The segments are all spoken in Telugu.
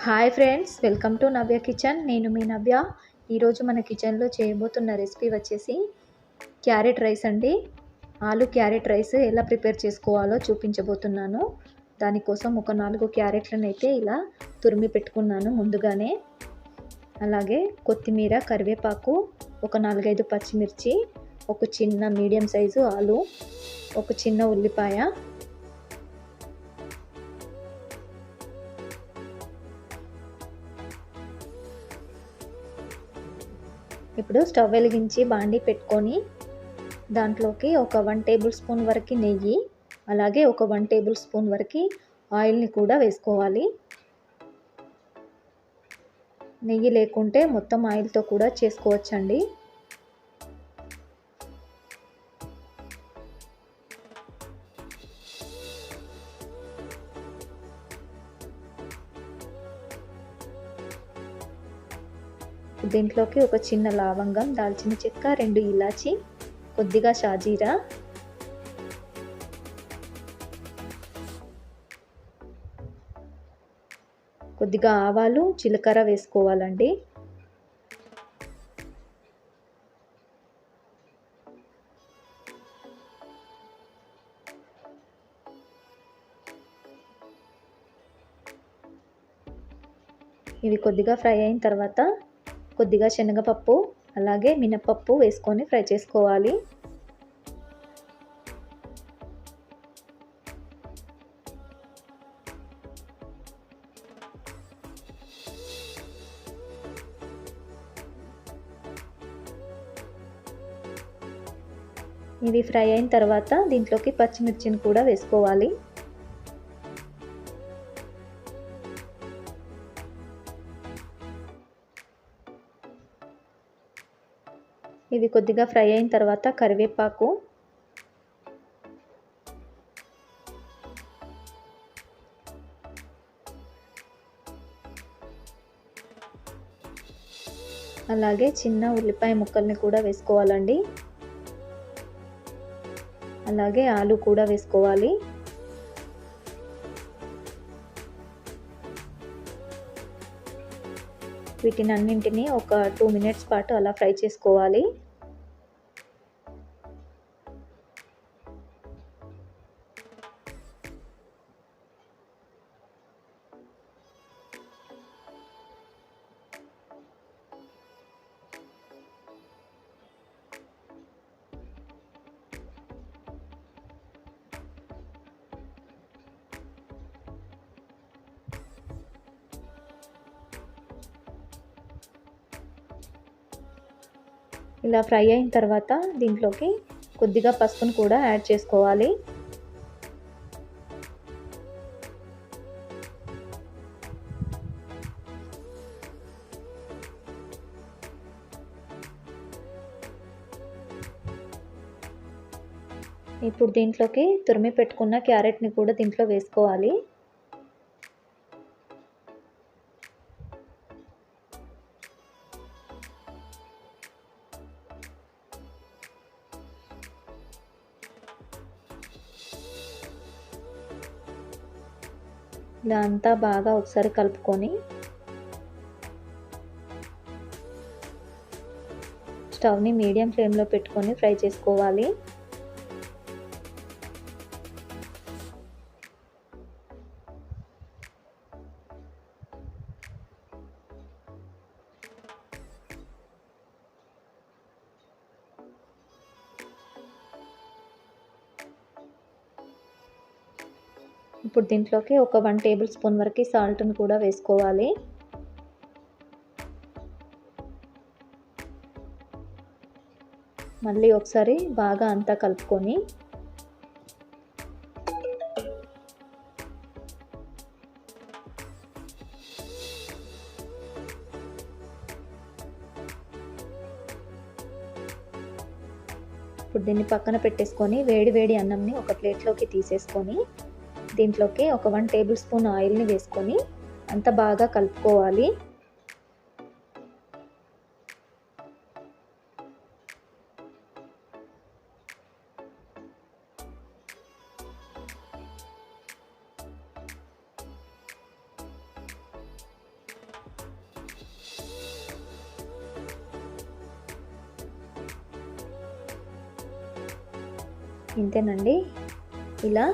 Hi friends, welcome to Navya kitchen. నేను మీ నవ్య. ఈరోజు మన కిచెన్లో చేయబోతున్న రెసిపీ వచ్చేసి క్యారెట్ రైస్ అండి. ఆలు క్యారెట్ రైస్ ఎలా ప్రిపేర్ చేసుకోవాలో చూపించబోతున్నాను. దానికోసం ఒక 4 క్యారెట్లను అయితే ఇలా తురిమి పెట్టుకున్నాను ముందుగానే. అలాగే కొత్తిమీర, కరివేపాకు, ఒక 4-5 పచ్చిమిర్చి, ఒక చిన్న మీడియం సైజు ఆలు, ఒక చిన్న ఉల్లిపాయ, ఇప్పుడు స్టవ్ వెలిగించి బాండీ పెట్టుకొని దాంట్లోకి ఒక 1 టేబుల్ స్పూన్ వరకు నెయ్యి, అలాగే ఒక 1 టేబుల్ స్పూన్ వరకు ఆయిల్ని కూడా వేసుకోవాలి. నెయ్యి లేకుంటే మొత్తం ఆయిల్తో కూడా చేసుకోవచ్చండి. దీంట్లోకి ఒక చిన్న లవంగం, దాల్చిన చెక్క, 2 ఇలాచి, కొద్దిగా షాజీరా, కొద్దిగా ఆవాలు, జీలకర్ర వేసుకోవాలండి. ఇవి కొద్దిగా ఫ్రై అయిన తర్వాత కొద్దిగా శనగపప్పు, అలాగే మినపప్పు వేసుకొని ఫ్రై చేసుకోవాలి. ఇవి ఫ్రై అయిన తర్వాత దీంట్లోకి పచ్చిమిర్చిని కూడా వేసుకోవాలి. ఇవి కొద్దిగా ఫ్రై అయిన తర్వాత కరివేపాకు, అలాగే చిన్న ఉల్లిపాయ ముక్కల్ని కూడా వేసుకోవాలండి. అలాగే ఆలు కూడా వేసుకోవాలి. వీటిని అన్నింటినీ ఒక 2 మినిట్స్ పాటు అలా ఫ్రై చేసుకోవాలి. ఇలా ఫ్రై అయిన తర్వాత దీంట్లోకి కొద్దిగా పసుపును కూడా యాడ్ చేసుకోవాలి. ఇప్పుడు దీంట్లోకి తురిమి పెట్టుకున్న క్యారెట్ని కూడా దీంట్లో వేసుకోవాలి. ఇలా అంతా బాగా ఒకసారి కలుపుకొని స్టవ్ని మీడియం ఫ్లేమ్లో పెట్టుకొని ఫ్రై చేసుకోవాలి. ఇప్పుడు దీంట్లోకి ఒక 1 టేబుల్ స్పూన్ వరకు సాల్ట్ని కూడా వేసుకోవాలి. మళ్ళీ ఒకసారి బాగా అంతా కలుపుకొని ఇప్పుడు దీన్ని పక్కన పెట్టేసుకొని వేడి వేడి అన్నంని ఒక ప్లేట్లోకి తీసేసుకొని దీంట్లోకి ఒక 1 టేబుల్ స్పూన్ ఆయిల్ని వేసుకొని అంత బాగా కలుపుకోవాలి. ఇంతేనండి. ఇలా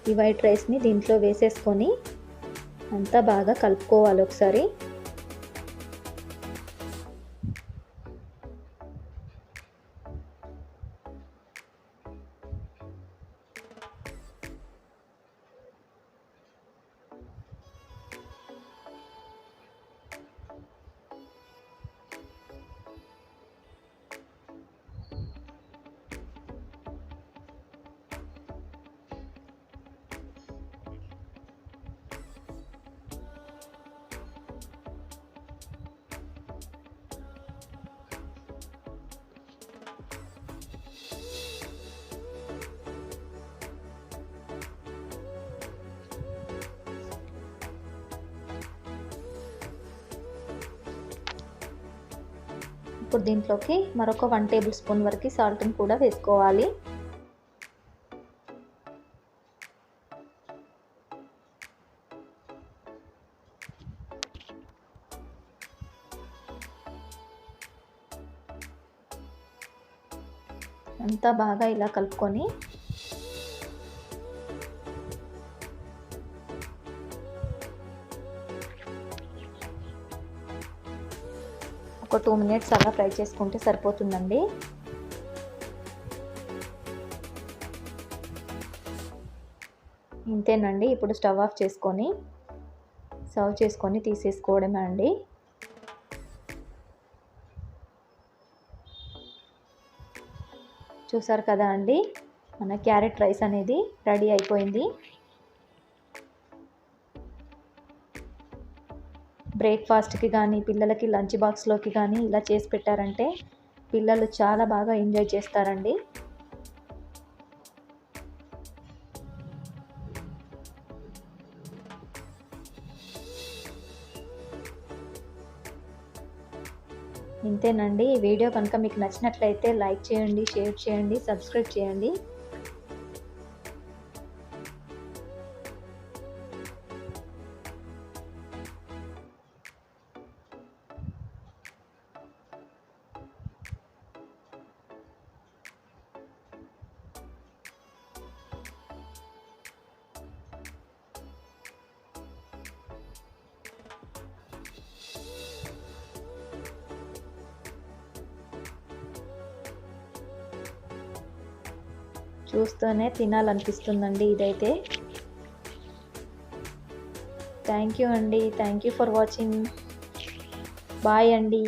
ఈ వైట్ రైస్ని దీంట్లో వేసేసుకొని అంతా బాగా కలుపుకోవాలి ఒకసారి. ఇప్పుడు దీంట్లోకి మరొక 1 టేబుల్ స్పూన్ వరకు సాల్ట్ని కూడా వేసుకోవాలి. అంతా బాగా ఇలా కలుపుకొని ఒక 2 మినిట్స్ అలా ఫ్రై చేసుకుంటే సరిపోతుందండి. ఇంతేనండి. ఇప్పుడు స్టవ్ ఆఫ్ చేసుకొని సర్వ్ చేసుకొని తీసేసుకోవడమే అండి. చూసారు కదా అండి, మన క్యారెట్ రైస్ అనేది రెడీ అయిపోయింది. బ్రేక్ఫాస్ట్కి కానీ పిల్లలకి లంచ్ బాక్స్లోకి కానీ ఇలా చేసి పెట్టారంటే పిల్లలు చాలా బాగా ఎంజాయ్ చేస్తారండి. ఇంతేనండి. ఈ వీడియో కనుక మీకు నచ్చినట్లయితే లైక్ చేయండి, షేర్ చేయండి, సబ్స్క్రైబ్ చేయండి. చూస్తూనే తినాలనిపిస్తుందండి ఇదైతే. థ్యాంక్ యూ అండి. Thank you for watching. Bye అండి.